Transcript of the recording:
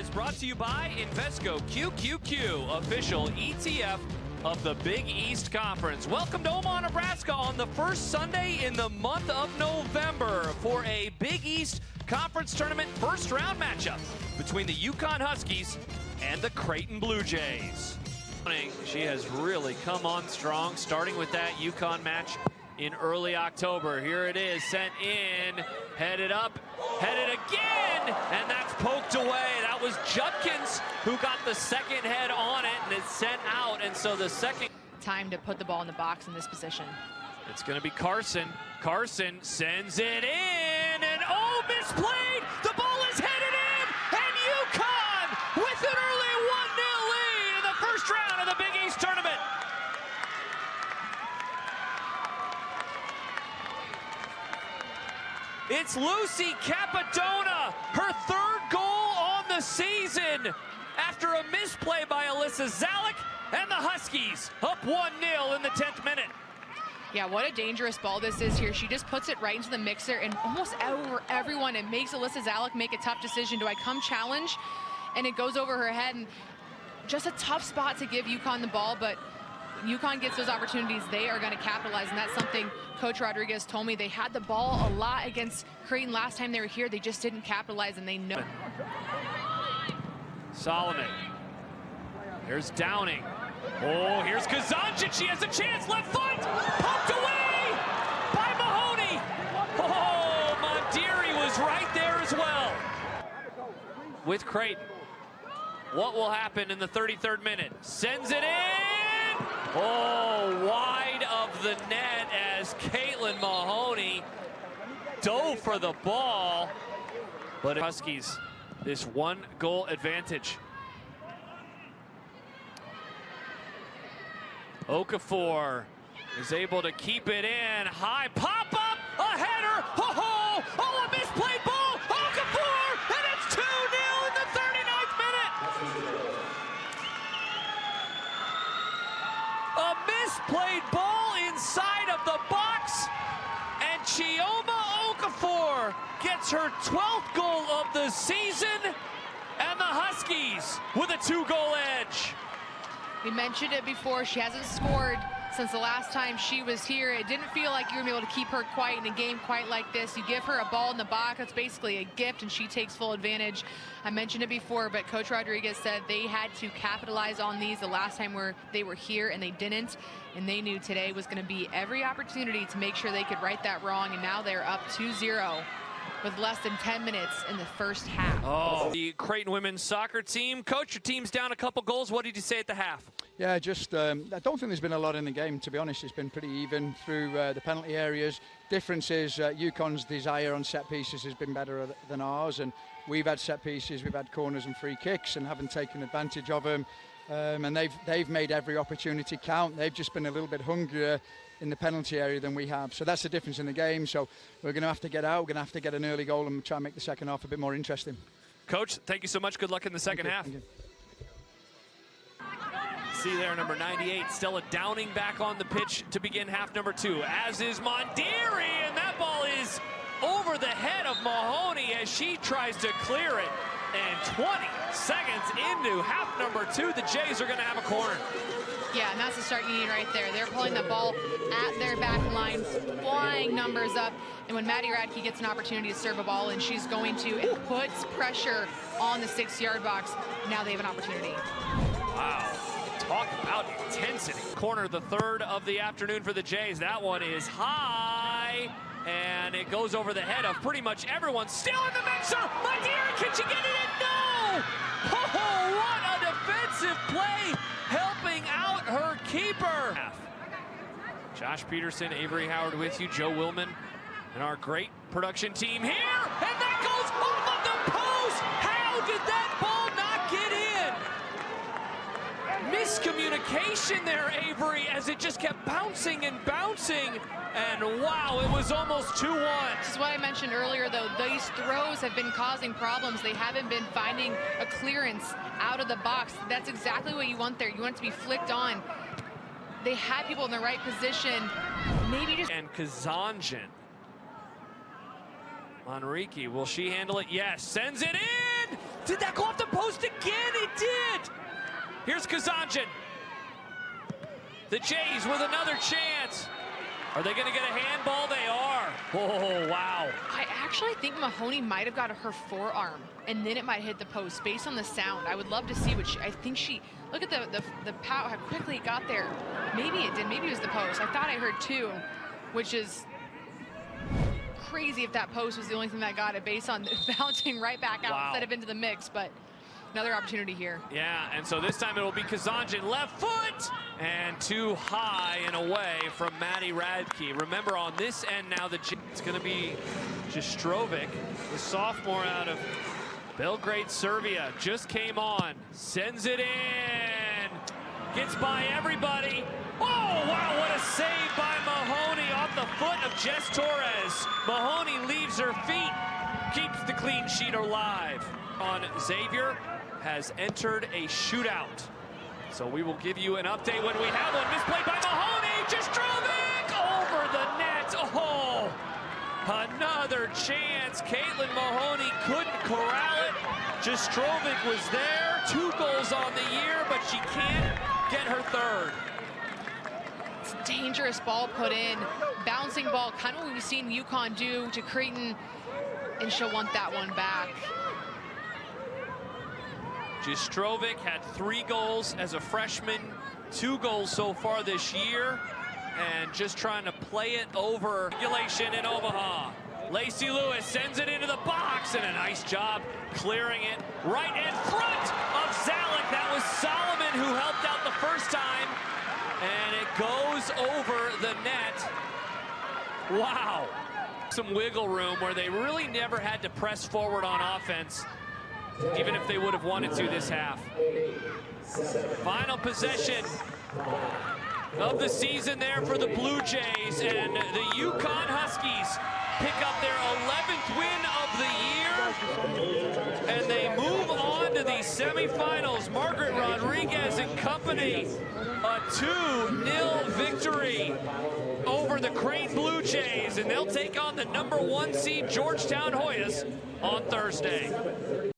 is brought to you by Invesco QQQ, official ETF of the Big East Conference. Welcome to Omaha, Nebraska on the first Sunday in the month of November for a Big East Conference Tournament first round matchup between the UConn Huskies and the Creighton Blue Jays. She has really come on strong, starting with that UConn match in early October. Here it is, sent in, headed up, headed again, and that's poked away. That was Judkins who got the second head on it, and it's sent out, and so the second time to put the ball in the box in this position. It's going to be Carson. Carson sends it in, and oh, misplayed! The ball is headed in, and UConn with an early 1-0 lead in the first round of the Big East Tournament. It's Lucy Capadona, her third goal on the season after a misplay by Alyssa Zalek, and the Huskies up 1-0 in the 10th minute. Yeah, what a dangerous ball this is here. She just puts it right into the mixer and almost over everyone. It makes Alyssa Zalek make a tough decision. Do I come challenge? And it goes over her head, and just a tough spot to give UConn the ball, but UConn gets those opportunities, they are going to capitalize, and that's something Coach Rodriguez told me. They had the ball a lot against Creighton last time they were here. They just didn't capitalize, and they know. Solomon. Here's Downing. Oh, here's Kazanjic. She has a chance. Left foot. Poked away by Mahoney. Oh, Mondiri was right there as well. With Creighton. What will happen in the 33rd minute? Sends it in. Oh, wide of the net as Caitlin Mahoney dove for the ball. But Huskies, this 1-goal advantage. Okafor is able to keep it in. High pop up, a header. Oh, oh, a misplayed ball. Okafor, and it's 2-0 in the 39th minute. A misplayed ball inside of the box, and Chioma Okafor gets her 12th goal of the season, and the Huskies with a 2-goal edge. We mentioned it before, she hasn't scored since the last time she was here. It didn't feel like you were able to keep her quiet in a game quite like this. You give her a ball in the box, that's basically a gift, and she takes full advantage. I mentioned it before, but Coach Rodriguez said they had to capitalize on these the last time they were here, and they didn't. And they knew today was going to be every opportunity to make sure they could right that wrong, and now they're up 2-0. with less than 10 minutes in the first half. Oh, the Creighton women's soccer team. Coach, your team's down a couple goals. What did you say at the half? Yeah, just I don't think there's been a lot in the game, to be honest. It's been pretty even through the penalty areas. Difference is UConn's desire on set pieces has been better than ours, and we've had set pieces, we've had corners and free kicks and haven't taken advantage of them. And they've made every opportunity count. They've just been a little bit hungrier in the penalty area than we have. So that's the difference in the game. So we're going to have to get out. We're going to have to get an early goal and try and make the second half a bit more interesting. Coach, thank you so much. Good luck in the second half. See there, number 98, Stella Downing back on the pitch to begin half number 2, as is Mondiri, and that ball is over the head of Mahoney as she tries to clear it. And 20 seconds into half number 2, the Jays are going to have a corner. Yeah, and that's the start you need right there. They're pulling the ball at their back line, flying numbers up. And when Maddie Radke gets an opportunity to serve a ball, and she's going to, it puts pressure on the 6-yard box. Now they have an opportunity. Wow. Talk about intensity. Corner, the third of the afternoon for the Jays. That one is high, and it goes over the head of pretty much everyone. Still in the mixer. Mondiri, can she get it in? No! Oh, what a defensive play, helping out her keeper. Josh Peterson, Avery Howard with you, Joe Willman, and our great production team here. And that goes off of the post. How did that ball not get in? Miscommunication there, Avery, as it just kept bouncing and bouncing. And wow, it was almost 2-1. This is what I mentioned earlier, though. These throws have been causing problems. They haven't been finding a clearance out of the box. That's exactly what you want there. You want it to be flicked on. They had people in the right position. Maybe just... And Kazanjic. Manrique, will she handle it? Yes, sends it in Did that go off the post again? It did. Here's Kazanjian. The Jays with another chance. Are they going to get a handball? They are. Oh, wow. I actually think Mahoney might have got her forearm, and then it might hit the post based on the sound. I would love to see what I think she, look at the power, how quickly it got there. Maybe it did, maybe it was the post. I thought I heard two, which is crazy if that post was the only thing that got it based on bouncing right back out instead of into the mix, but another opportunity here. Yeah, and so this time it will be Kazanjian, left foot, and too high and away from Maddie Radke. Remember, on this end now, it's going to be Jastrovic, the sophomore out of Belgrade, Serbia, just came on, sends it in, gets by everybody. Oh, wow, what a save by Mahoney off the foot of Jess Torres. Mahoney leaves her feet, keeps the clean sheet alive. On Xavier has entered a shootout. So we will give you an update when we have one. Misplayed by Mahoney, Jastrovic over the net. Oh, another chance. Caitlin Mahoney couldn't corral it. Jastrovic was there, 2 goals on the year, but she can't get her third. It's a dangerous ball put in, bouncing ball, kind of what we've seen UConn do to Creighton, and she'll want that one back. Jastrovic had 3 goals as a freshman, 2 goals so far this year, and just trying to play it over regulation in Omaha. Lacey Lewis sends it into the box, and a nice job clearing it right in front of Zalek. That was Solomon who helped out the first time, and it goes over the net. Wow. Some wiggle room where they really never had to press forward on offense, even if they would have wanted to this half. Final possession of the season there for the Blue Jays, and the UConn Huskies pick up their 11th win of the year, and they move on to the semifinals. Margaret Rodriguez and company, a 2-0 victory over the Creighton Blue Jays, and they'll take on the #1 seed Georgetown Hoyas on Thursday.